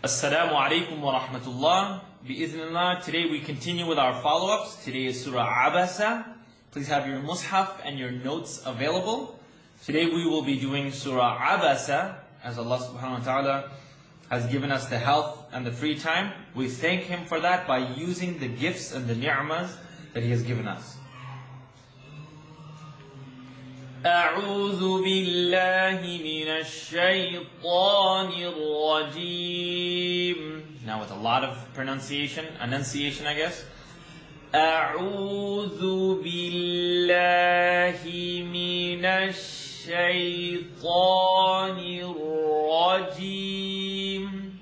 Assalamu alaikum wa rahmatullah. Bi-idhnillah, today we continue with our follow-ups. Today is Surah Abasa. Please have your mushaf and your notes available. Today we will be doing Surah Abasa, as Allah subhanahu wa ta'ala has given us the health and the free time. We thank Him for that by using the gifts and the ni'mas that He has given us. أعوذ بالله من الشيطان الرجيم. Now with a lot of enunciation I guess. أعوذ بالله من الشيطان الرجيم.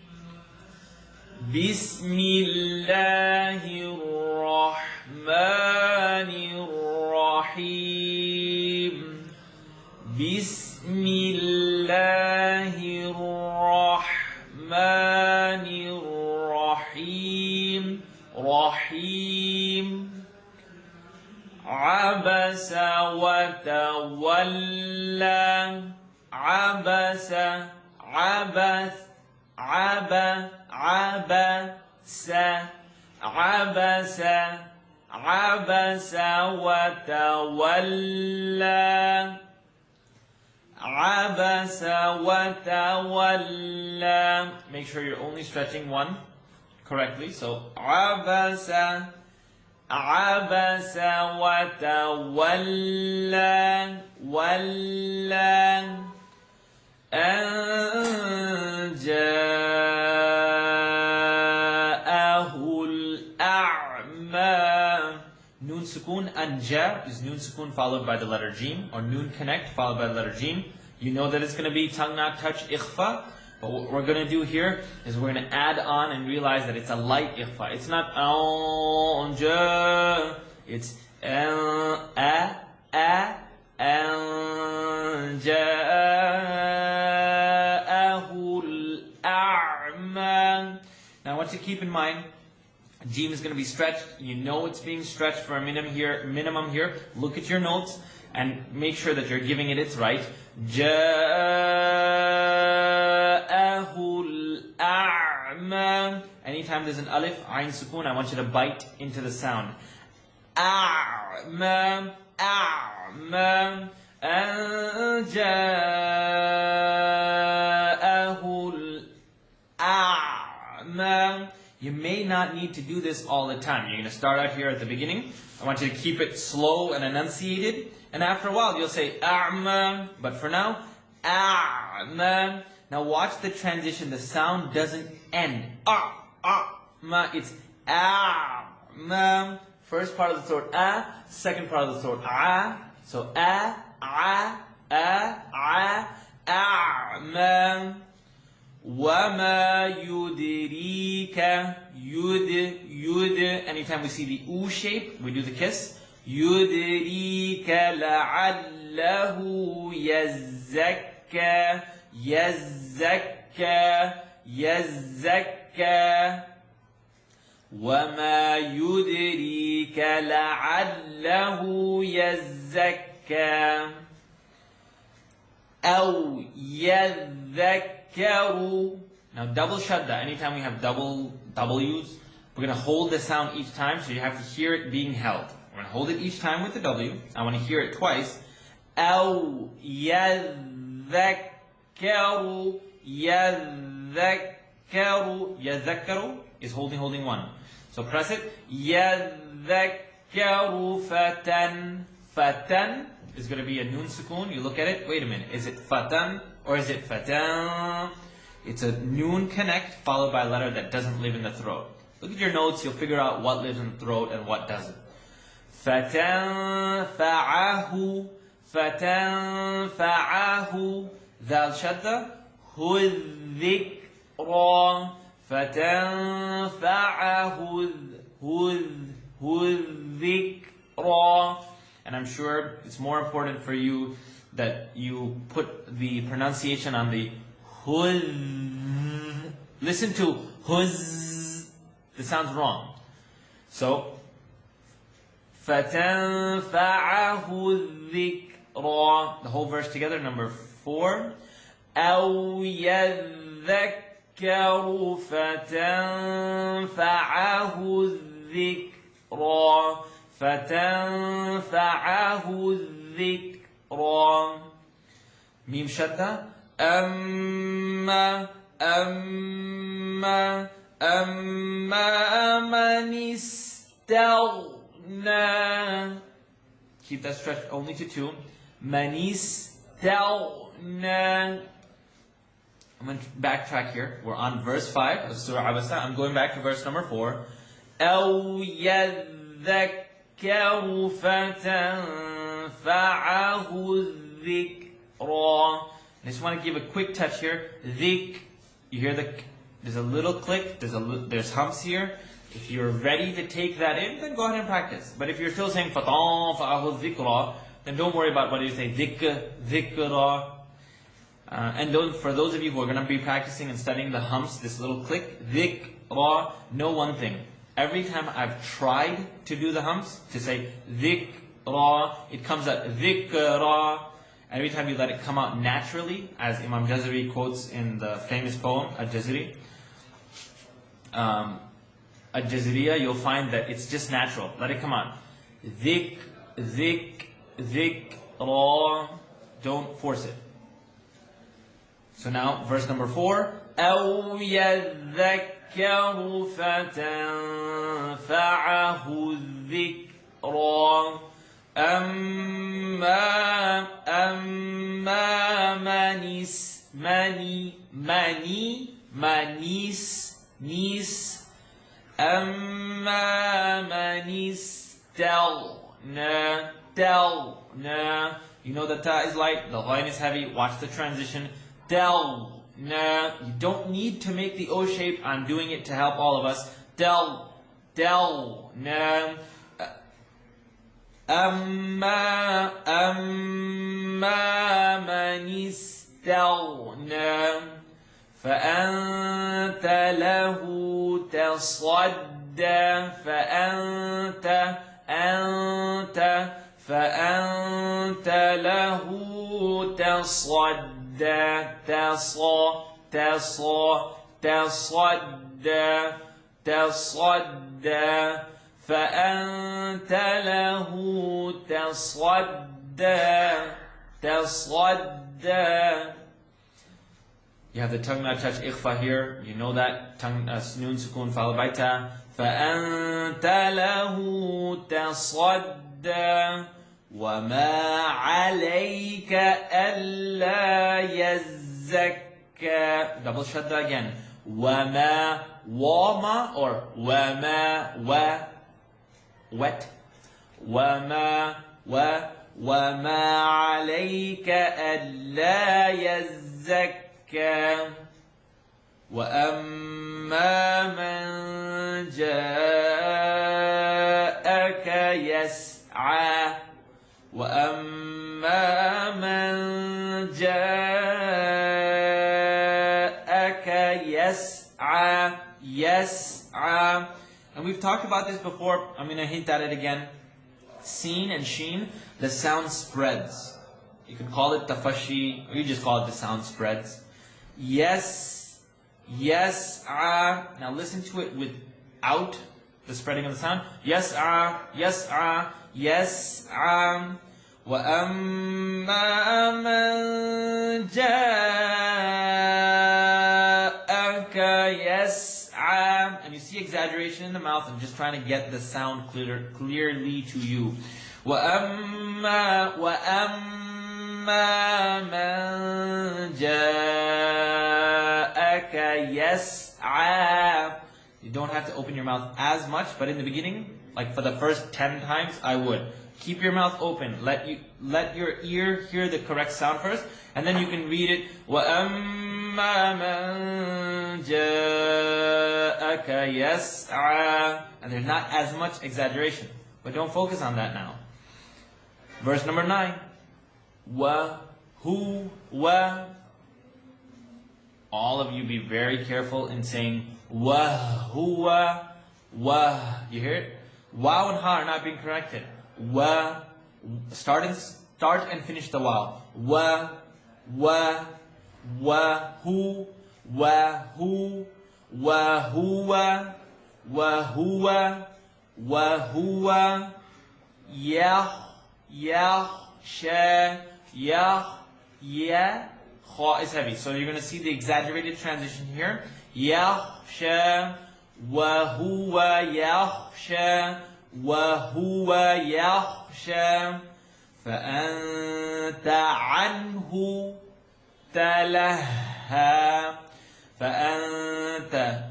بسم الله الرحمن الرحيم. بسم الله الرحمن الرحيم. رحيم. عبس وتولى. عبس عبس عبس عبس عبس وتولى. عبس وتولى. Make sure you're only stretching one correctly. So عبس عبس وتولى. ولى أن جاءه الأعمى. Noon sukoon, anja is noon sukoon followed by the letter jim, or noon connect followed by the letter jim. You know that it's going to be tongue not touch ikhfa, but what we're going to do here is we're going to add on and realize that it's a light ikhfa. It's not anja, it's anja. Now I want you to keep in mind, Jim is going to be stretched. You know it's being stretched for a minimum here. Look at your notes and make sure that you're giving it its right. Ja'ahul a'ma. Anytime there's an alif, ayn sukoon, I want you to bite into the sound. A'ma, a'ma. Ja'ahul a'ma. You may not need to do this all the time. You're going to start out here at the beginning. I want you to keep it slow and enunciated. And after a while, you'll say a'ma. But for now, a'ma. Now watch the transition. The sound doesn't end. Ma. It's a'ma. First part of the throat, second part of the throat, So a'ma. وَمَا يُدْرِيكَ. Yud. Anytime we see the U shape, we do the kiss. يُدْرِيكَ لَعَلَّهُ يَزَّكَّى. يَزَّكَّى. وَمَا يُدْرِيكَ لَعَلَّهُ يَزَّكَّى. أَوْ يَذَّكَّى. Now double shadda, anytime we have double W's, we're going to hold the sound each time, so you have to hear it being held. We're going to hold it each time with the W. I want to hear it twice. أَوْ يَذَّكَّرُ. يَذَّكَّرُ is holding one. So press it. يَذَّكَّرُ فَتًا. Fatan is going to be a noon sukoon. You look at it, wait a minute, is it fatan or is it fatan? It's a noon connect followed by a letter that doesn't live in the throat. Look at your notes, you'll figure out what lives in the throat and what doesn't. Fatanfa'ahu. Fatanfa'ahu. Dhal shadda. Hudhikra. Fatanfa'ahu. Hudhikra. And I'm sure it's more important for you that you put the pronunciation on the huz. Listen to huz. It sounds wrong. So, فَتَنْفَعَهُ الذِّكْرَى. The whole verse together, number 4. أَوْ يَذَّكَّرُ فتنفعه الذكرى فتنفعه الذكرى ميم شدة أما من استغنى. Keep that stretch only to 2. من استغنى. I'm going to backtrack here. We're on verse 5 of Surah Abasa. I'm going back to verse number 4. أَوْ يَذَّكَّرُ فَتَنْفَعَهُ الذِّكْرَى. I just want to give a quick touch here. Dhik, you hear there's a little click, there's humps here. If you're ready to take that in, then go ahead and practice. But if you're still saying فَتَنْفَعَهُ الذِّكْرَى, then don't worry about what you say. Dhikra. And for those of you who are going to be practicing and studying the humps, this little click, dhikra, know one thing. Every time I've tried to do the humps, to say dhikra, it comes out dhikra. Every time you let it come out naturally, as Imam Jazari quotes in the famous poem, Al-Jazari, Al-Jazariya, you'll find that it's just natural. Let it come out. Dhikra. Don't force it. So now, verse number 4. أَوْ يَذَّكَّرُ فَتَنْفَعَهُ الذِّكْرَى أَمَّا من استغنى. You know the ta is light, the ghain is heavy. Watch the transition. You don't need to make the O shape. I'm doing it to help all of us. أَمَّا مَنِ اسْتَغْنَى فَأَنْتَ لَهُ تَصَدَّى فَأَنْتَ لَهُ تصدى فأنت له تصدى. You have the tongue not touch ikhfa here. You know that tongue noon sukun followed by ta. فأنت له تصدى وما عليك ألا يزكى. Double shadda again. وما or وما wet. وما عليك ألا يزكى وأما من جاءك يسعى وأما من جاءك يسعى. And we've talked about this before. I'm going to hint at it again. Seen and sheen, the sound spreads. You can call it tafashi, or you just call it the sound spreads. Yes'a. Now listen to it without the spreading of the sound. Yes'a. وَأَمَّا مَنْ جَاءَكَ يَسْعَى. And you see exaggeration in the mouth. I'm just trying to get the sound clearly to you. وَأَمَّا مَنْ جَاءَكَ يَسْعَى. You don't have to open your mouth as much, but in the beginning, like for the first 10 times, I would. Keep your mouth open. Let your ear hear the correct sound first, and then you can read it. وَأَمَّا مَنْ جَاءَكَ يَسْعَى. And there's not as much exaggeration. But don't focus on that now. Verse number 9. وَهُوَ. All of you be very careful in saying وَهُوَ. You hear it? Waw and ha are not being corrected. Start and finish the waw. Who, وهو وهو وهو وهو يخشى Kha is heavy. So you're going to see the exaggerated transition here. يخشى وهو يخشى وهو يخشى فأنت عنه تلهى فأنت.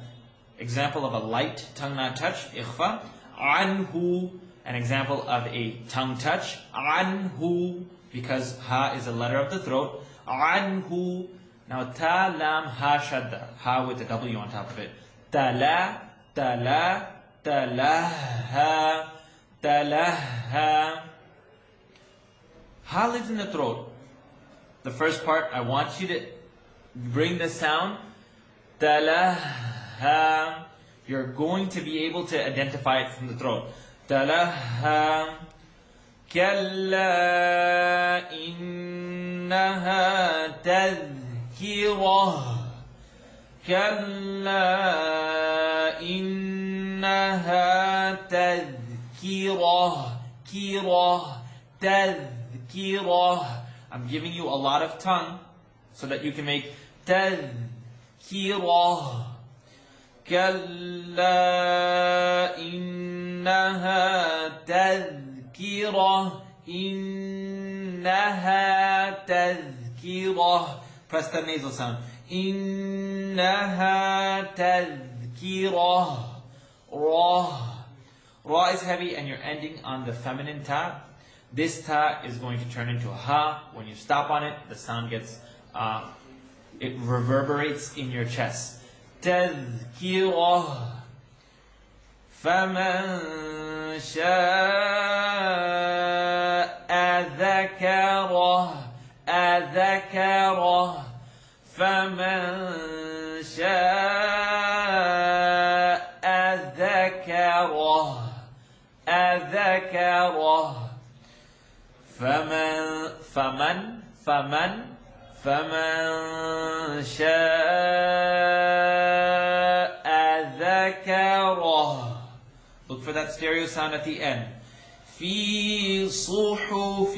Example of a light tongue not touch, إخفى. عنه, an example of a tongue touch. عنه, because ha is a letter of the throat. عنه. Now ta, lam, ha, shadda. Ha with the W on top of it. Tala, tala, talaha, talaha. Ha lives in the throat. The first part, I want you to bring the sound. Talaha. You're going to be able to identify it from the throat. Talaha. كلا إنها تذكرة كلا إنها تذكرة كرة تذكرة. I'm giving you a lot of tongue so that you can make تذكرة. كلا إنها تذكرة إنها تذكرة. Press that nasal sound. إنها تذكرة. Ra. Ra is heavy and you're ending on the feminine ta. This ta is going to turn into a ha. When you stop on it, the sound gets, it reverberates in your chest. تذكرة. فمن شاء ذكره أذكره فمن شاء ذكره أذكره فمن شاء ذكره. Look for that stereo sound at the end. في صحف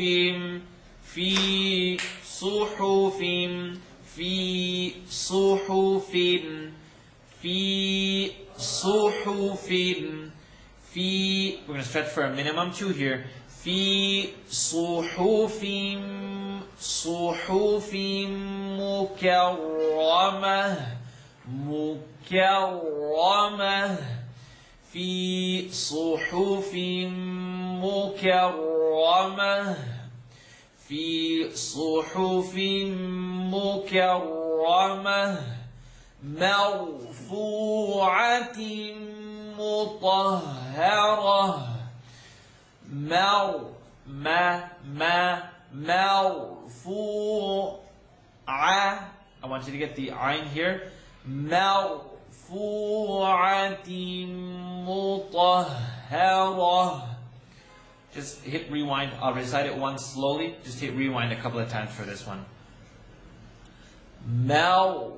في صحف في صحف في صحف في. We're going to stretch for a minimum 2 here. في صحف صحف مكرمة مكرمة في صحف مكرمة في صحف مكرمة مرفوعة مطهرة مرفوعة. I want you to get the ayn here. مرفوعة مطهرة. Just hit rewind. I'll recite it once slowly. Just hit rewind a couple of times for this one. مرفوعة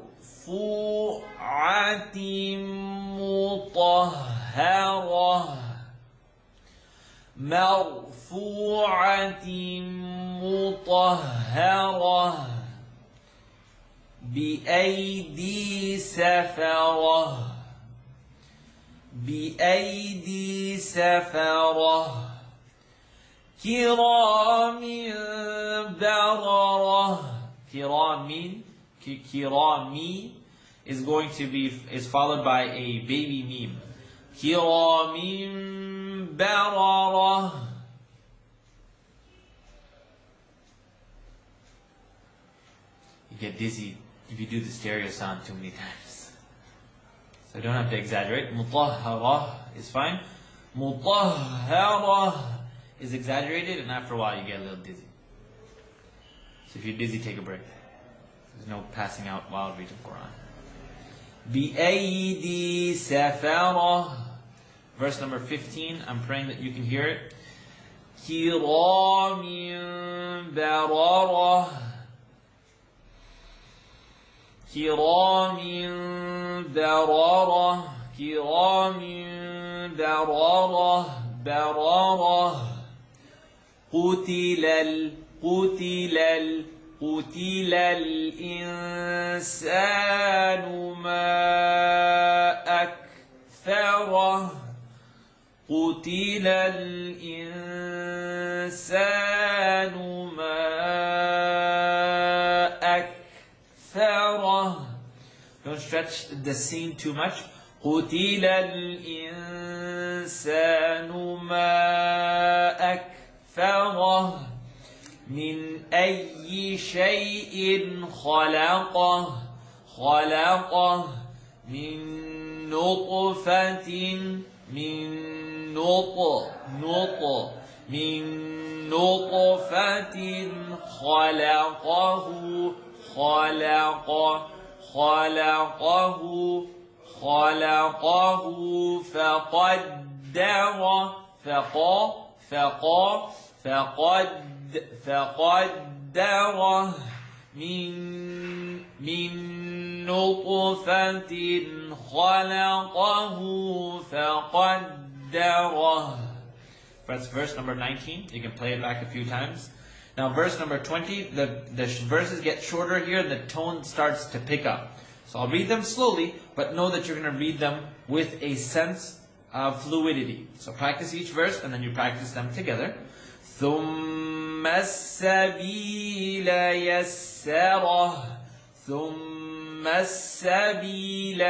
مطهرة مرفوعة مطهرة بأيدي سفرة بأيدي سفرة كرام بررة. Kirami is going to be followed by a baby meme. Kiramin barara. You get dizzy if you do the stereo sound too many times. So don't have to exaggerate. Mutahhara is fine. Mutahhara is exaggerated, and after a while you get a little dizzy. So if you're dizzy, take a break. There's no passing out while reading Quran. بِأَيْدِي سَفَرَةٍ. Verse number 15. I'm praying that you can hear it. كِرَامٍ بَرَرَةٍ كرام بررة كرام بررة بررة قتل الإنسان ما أكفره قتل الإنسان ما أكفره. Don't stretch the scene too much. قتل الإنسان ما أكفره من أي شيء خلقه من نطفة خلقه فقدره من نطفة خلقه فقدره. That's verse number 19. You can play it back a few times. Now verse number 20, the verses get shorter here and the tone starts to pick up. So I'll read them slowly, but know that you're going to read them with a sense of fluidity. So practice each verse and then you practice them together. ثم السبيل يسره ثم السبيل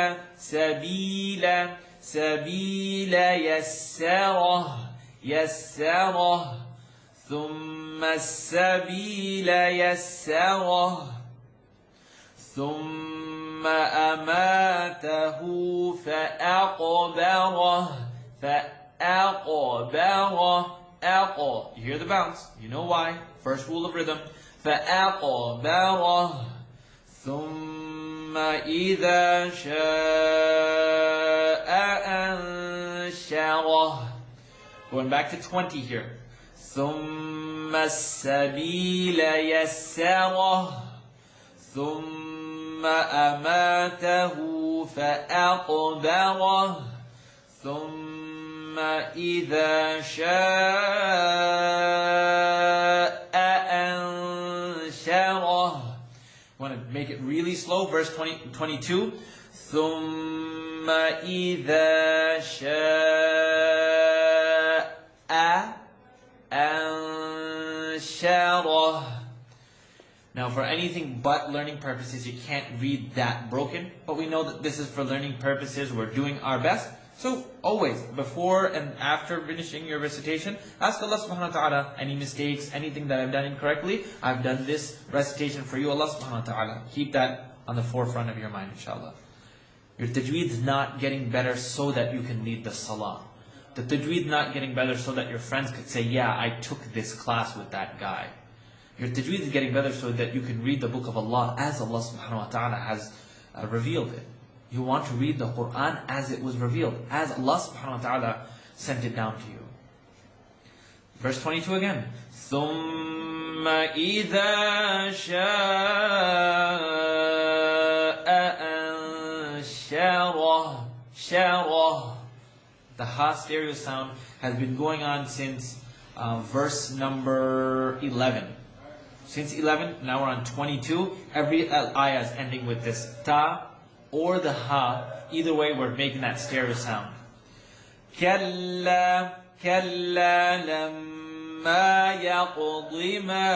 يسره ثم السبيل يسره ثم أماته فأقبره You hear the bounce, you know why. First rule of rhythm. فأقبره ثم إذا شاء أنشره. Going back to 20 here. ثم السبيل يسره ثم أماته فأقبره ثم إذا شاء أنشره. I want to make it really slow. Verse 22. ثم إذا شاء أنشره. Now for anything but learning purposes, you can't read that broken. But we know that this is for learning purposes. We're doing our best. So always, before and after finishing your recitation, ask Allah subhanahu wa ta'ala any mistakes, anything that I've done incorrectly. I've done this recitation for you, Allah subhanahu wa ta'ala. Keep that on the forefront of your mind, inshallah. Your tajweed is not getting better so that you can lead the salah. The tajweed not getting better so that your friends could say, yeah, I took this class with that guy. Your tajweed is getting better so that you can read the book of Allah as Allah subhanahu wa ta'ala has revealed it. You want to read the Quran as it was revealed, as Allah subhanahu wa ta'ala sent it down to you. Verse 22 again. ثُمَّ إِذَا شَاءَ أَنشَرَهُ. The ha stereo sound has been going on since verse number 11. Since 11, now we're on 22. Every ayah is ending with this ta or the ha. Either way, we're making that stereo sound. كَلَّا لَمَّا يَقْضِ مَا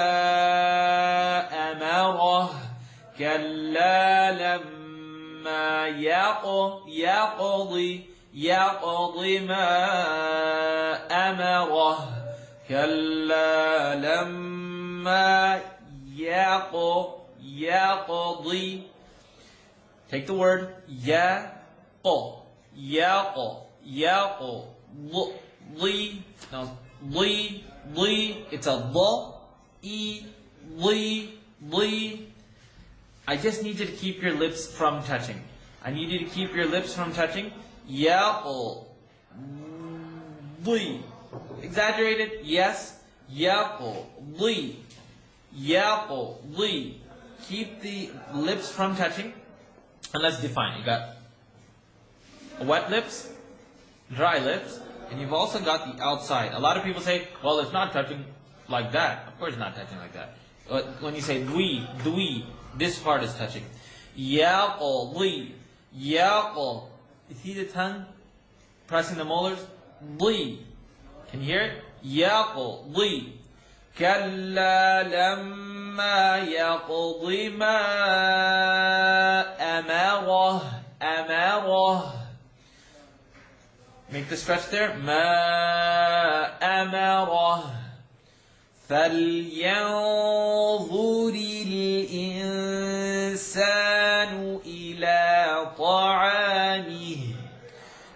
أَمَرَهُ كَلَّا لَمَّا يَقْضِ مَا أَمَرَهُ كَلَّا لَمَّا يَقْضِ. Take the word yaqo. Li. Now li. It's a li. I just need you to keep your lips from touching. I need you to keep your lips from touching. Yaqo. Li. Exaggerated? Yes. Yaqo. Li. Keep the lips from touching. And let's define. You got wet lips, dry lips, and you've also got the outside. A lot of people say, well, it's not touching like that. Of course it's not touching like that. But when you say dwi, this part is touching. Yaqli, yaql. You see the tongue pressing the molars? Li. Can you hear it? Yaql, li. كلا لما يقض ما أمره. Make the stretch there. ما أمره. فلينظر الإنسان إلى طعامه.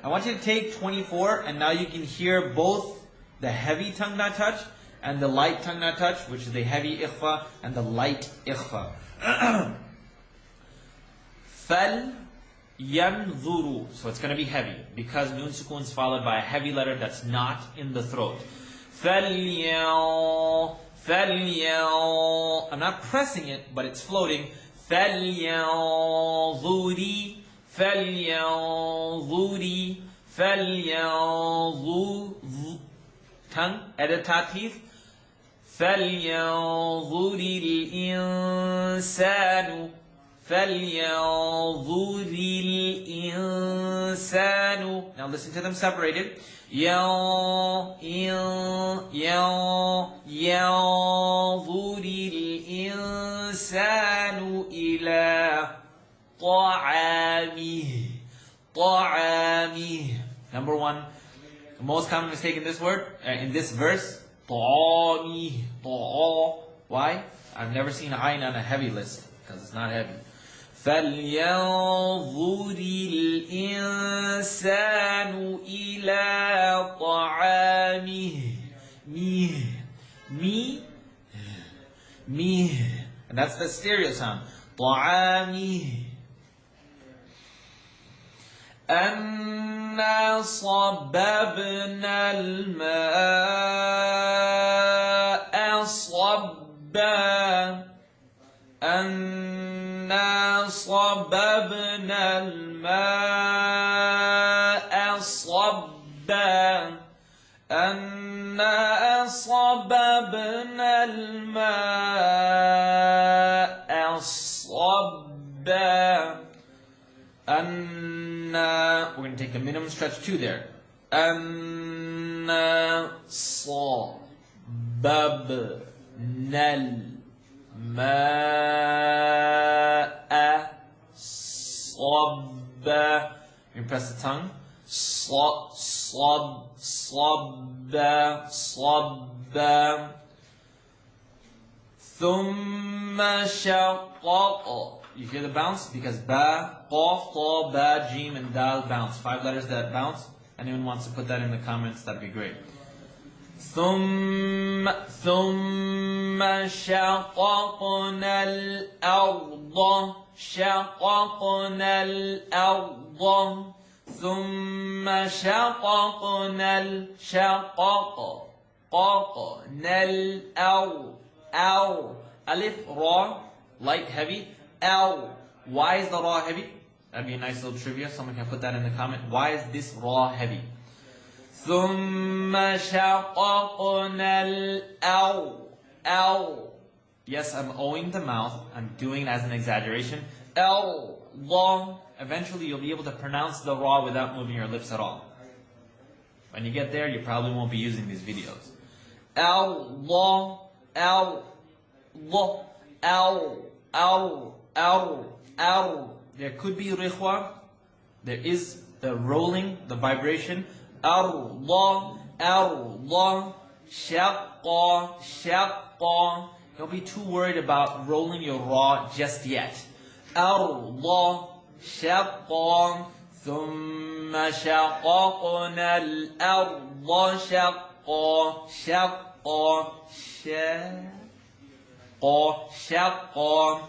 I want you to take 24, and now you can hear both the heavy tongue not touch and the light tongue not touch, which is the heavy ikhfa and the light ikhfa. Fal yanzuru. So it's going to be heavy because nun sukun is followed by a heavy letter that's not in the throat. Fal I'm not pressing it, but it's floating. Fal yanzuri. Tongue, editative. فَلْيَنظُرِ الْإِنسَانُ. Now listen to them separated. يَنظُرِ الْإِنسَانُ إِلَى طَعَامِهِ. Number one, the most common mistake in this word, in this verse, طَعَامِهِ. Why? I've never seen a ayn on a heavy list, because it's not heavy. فَلْيَنظُرِ الْإِنسَانُ إِلَى طَعَامِهِ. Me. And that's the stereo sound. طَعَامِهِ. أَنَّا صَبَّبْنَا الْمَاءَ صَبًّا. أَنَّا صَبَّبْنَا الْمَاءَ صَبًّا. أَنَّا صَبَّبْنَا الْمَاءَ صَبًّا. We're going to take the minimum stretch 2 there. أَنَّا صَبَّبْنَا الْمَاءَ صَبًّا. You can press the tongue. صَبًّا. ثُمَّ شَقَّقَ. You hear the bounce? Because ba, qaf, ta, ba, jim, and dal bounce. 5 letters that bounce. Anyone wants to put that in the comments, that'd be great. ثُمَّ شَقَقْنَا الْأَرْضَ. شَقَقْنَا الْأَرْضَ. ثُمَّ شَقَقْنَا الْأَرْضَ. Alif, ra, light, heavy. Why is the ra heavy? That'd be a nice little trivia. Someone can put that in the comment. Why is this ra heavy? ثُمَّ شَقَقْنَا الْأَرْضَ. Yes, I'm owing the mouth. I'm doing it as an exaggeration. Eventually you'll be able to pronounce the ra without moving your lips at all. When you get there, you probably won't be using these videos. There could be rikhwa. There is the rolling, the vibration. Shaqqa. Don't be too worried about rolling your ra just yet. Shaqqa. ثُمَّ شَقَقْنَا الْأَرْضَ شَقًّا.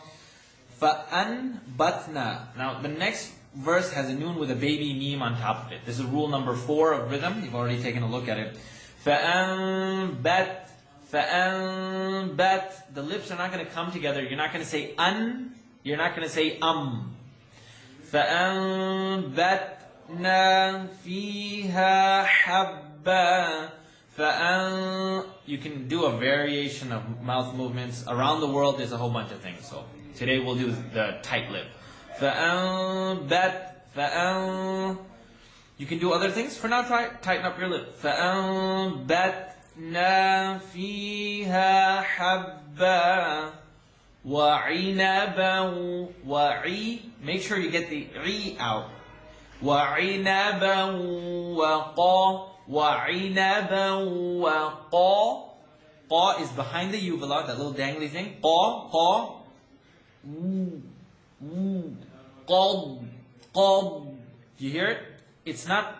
فَأَنْبَتْنَا. Now the next verse has a noon with a baby meme on top of it. This is rule number 4 of rhythm. You've already taken a look at it. فَأَنْبَتْ. The lips are not going to come together. You're not going to say un. You're not going to say فأنبتنا فيها حبا. You can do a variation of mouth movements. Around the world, there's a whole bunch of things. So today we'll do the tight lip. You can do other things. For now, tighten up your lip. فأنبتنا فيها حبا وعنبا Make sure you get the ri out. وعنبا وعنبا qa is behind the uvula, that little dangly thing. qa qad. Do you hear it? It's not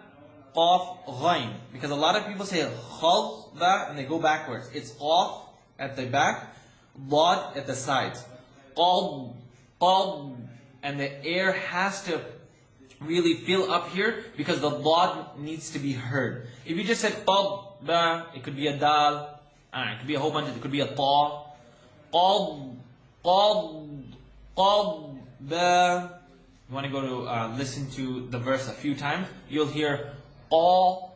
qaf ghain, because a lot of people say khalda and they go backwards. It's qaf at the back, dad at the sides. Qad, and the air has to really fill up here because the dad needs to be heard. If you just said qad, it could be a dal, it could be a whole bunch. It could be a ta. Qad, you want to go to listen to the verse a few times, you'll hear qa,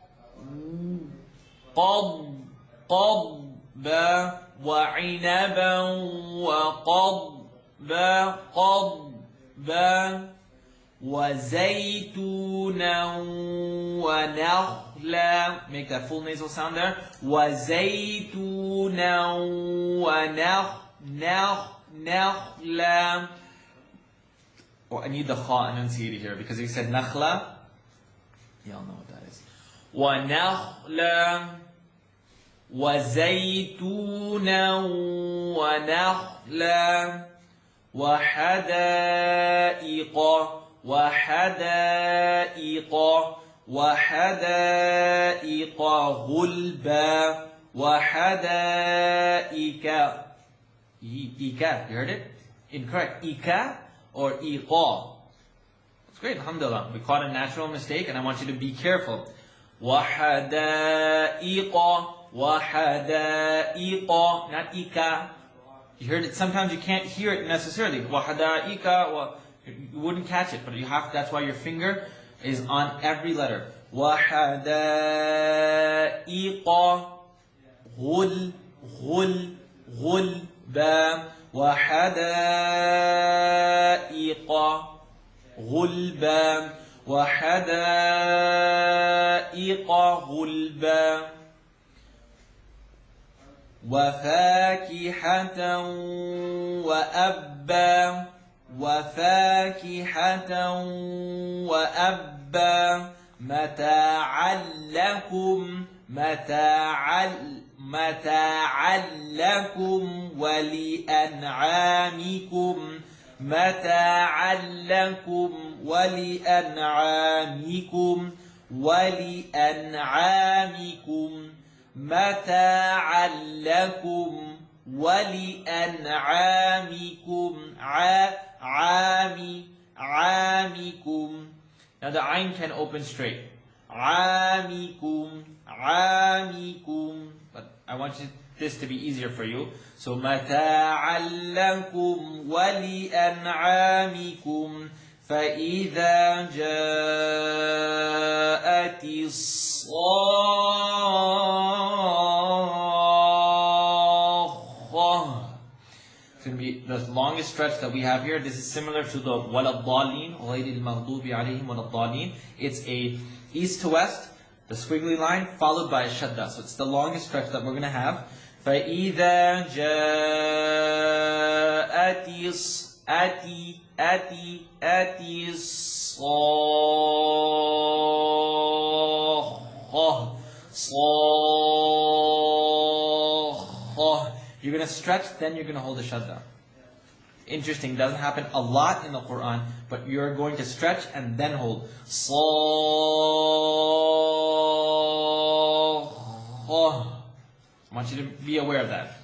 qadba, وعنبا وقضبا وزيتونا ونخلا. Make that full nasal sound there. وزيتونا ونخلا. Oh, I need the kha enunciated here because he said nakhla. Y'all know what that is. وَنَخْلًا وَزَيْتُونًا وَنَخْلًا وَحَدَائِقَ غُلْبًا وَحَدَائِكَ. You heard it? Incorrect. Ika or iqa. It's great, alhamdulillah. We caught a natural mistake and I want you to be careful. وَحَدَائِقَ, not ika. You heard it, sometimes you can't hear it necessarily. وَحَدَائِقَ, you wouldn't catch it, but you have. That's why your finger is on every letter. وَحَدَائِقَ غُلْبًا وحدائق غلبا وحدائق غلبا وفاكهة وأبا متاعا لكم ولأنعامكم عامكم. Now the ayn can open straight. عامكم. But I want this to be easier for you. So متاعا لكم ولأنعامكم فإذا جاءت الصاخة. It's going to be the longest stretch that we have here. This is similar to the وَلَا الضَّالِينَ غَيْرِ الْمَغْضُوبِ عَلَيْهِمْ وَلَا الضَّالِينَ. It's a east to west, the squiggly line, followed by a shadda. So it's the longest stretch that we're going to have. فَإِذَا جَاءَتِ الصَّاخَّةُ. You're going to stretch, then you're going to hold the shadda. Interesting, doesn't happen a lot in the Quran, but you're going to stretch and then hold. I want you to be aware of that.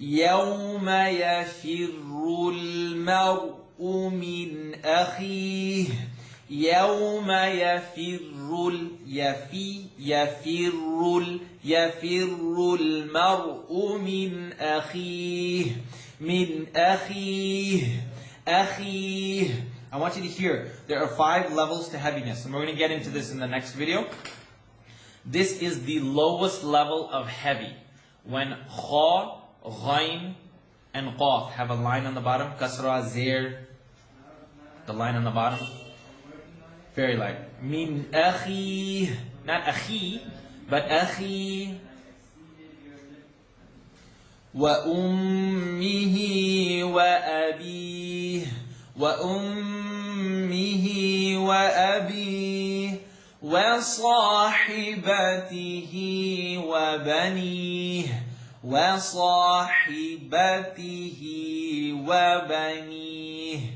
يَوْمَ يَفِرُّ الْمَرْءُ مِنْ أَخِيهِ يَوْمَ يَفِرُّ الْمَرْءُ مِنْ أَخِيهِ I want you to hear, there are 5 levels to heaviness, and we're going to get into this in the next video. This is the lowest level of heavy. When kha, ghain, and qaf have a line on the bottom, kasra, zir, the line on the bottom, very light. Min akhi, not akhi, but akhi. Wa ummihi wa abih, wa ummihi wa abih, wa sahibatihi wa banih, wa sahibatihi wa banih.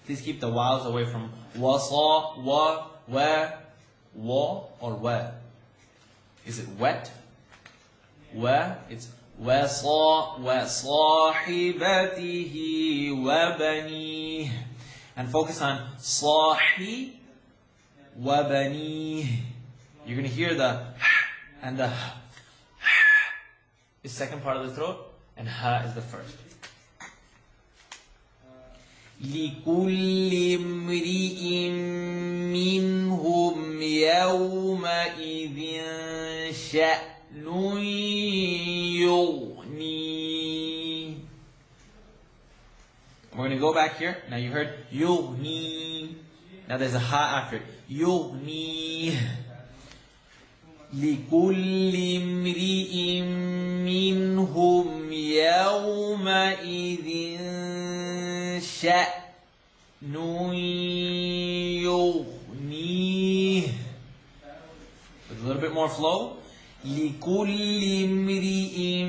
Please keep the vowels away from wasa, wa, or wa. Is it wet? Wa, it's وَصَاحِبَتِهِ وَبَنِيهِ. And focus on صَاحِ وَبَنِيهِ. You're going to hear the and the is second part of the throat, and ha is the first. لِكُلِّ امْرِئٍ مِّنْهُمْ يَوْمَئِذٍ شَأْنٌ يُغْنِي. We're going to go back here. Now you heard يُغْنِي. Now there's a ha after it. يُغْنِي. لِكُلِّ امْرِئٍ مِّنْهُمْ يَوْمَئِذٍ شَأْنٌ يُغْنِيهِ. With a little bit more flow. لِكُلِّ امْرِئٍ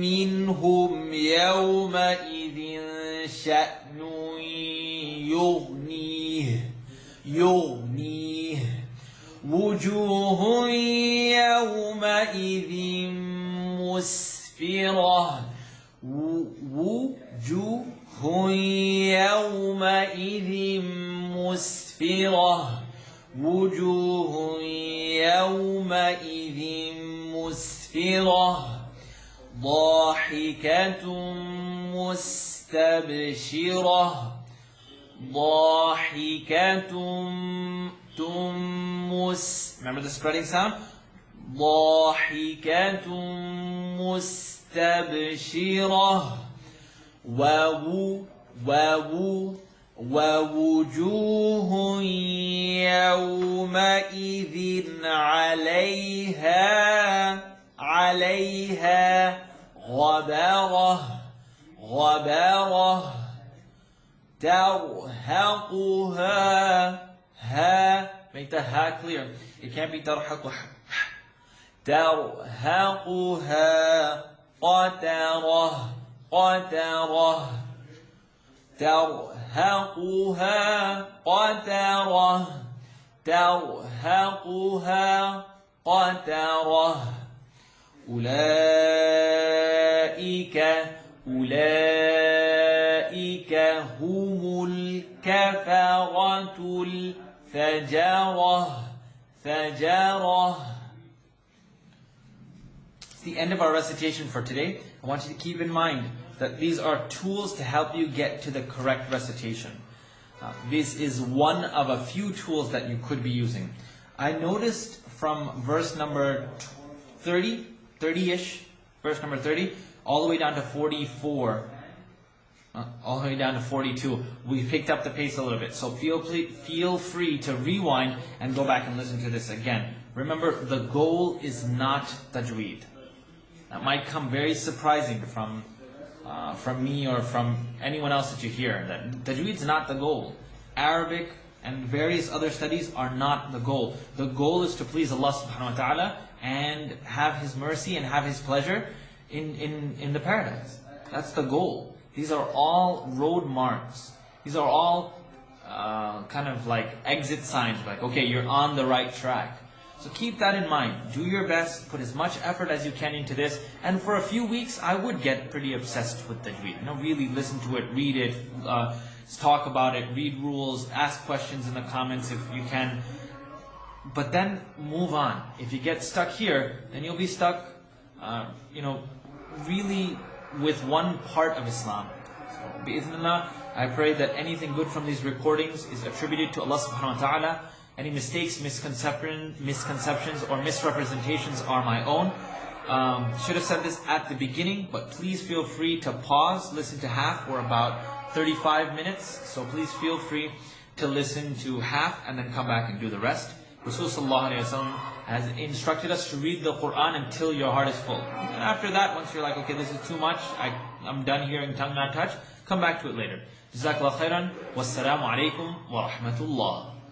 مِّنْهُمْ يَوْمَئِذٍ شَأْنٌ يُغْنِيهِ. وُجُوهٌ يَوْمَئِذٍ مُسْفِرَةٌ. وُجُوهٌ يَوْمَئِذٍ مُسْفِرَةٌ. وُجُوهٌ يَوْمَئِذٍ مُسْفِرَةٌ. ضَاحِكَةٌ مُسْتَبْشِرَةٌ. ضَاحِكَةٌ remember the spreading sound? ضَاحِكَةٌ مُسْتَبْشِرَةٌ. وَوُجُوهٌ يَوْمَئِذٍ عَلَيْهَا غَبَرَةٌ. تَرْهَقُهَا make the ha clear. It can't be تَرْهَقُهَا. تَرْهَقُهَا قَتَرَةٌ. تَرْهَقُهَا قَتَرَةٌ. أولئك هم الكفرة الفجرة. It's the end of our recitation for today. I want you to keep in mind that these are tools to help you get to the correct recitation. This is one of a few tools that you could be using. I noticed from verse number 30-ish, verse number 30, all the way down to 44, all the way down to 42, we picked up the pace a little bit. So feel free to rewind and go back and listen to this again. Remember, the goal is not tajweed. That might come very surprising from me or from anyone else that you hear. That tajweed is not the goal. Arabic and various other studies are not the goal. The goal is to please Allah subhanahu wa ta'ala and have His mercy and have His pleasure in the paradise. That's the goal. These are all road marks. These are all kind of like exit signs, like, okay, you're on the right track. So keep that in mind. Do your best, put as much effort as you can into this, and for a few weeks I would get pretty obsessed with tajweed. Really listen to it, read it, talk about it, read rules, ask questions in the comments if you can. But then move on. If you get stuck here, then you'll be stuck, really with one part of Islam. So, bi'idhnillah, I pray that anything good from these recordings is attributed to Allah subhanahu wa ta'ala. Any mistakes, misconceptions, or misrepresentations are my own. Should have said this at the beginning, but please feel free to pause, listen to half. We're about 35 minutes, so please feel free to listen to half and then come back and do the rest. Rasul sallallahu alayhi wa sallam has instructed us to read the Quran until your heart is full. And after that, once you're like, okay, this is too much, I'm done hearing tongue not touch, come back to it later. Jazakallah khairan. Wassalamu alaikum wa rahmatullah.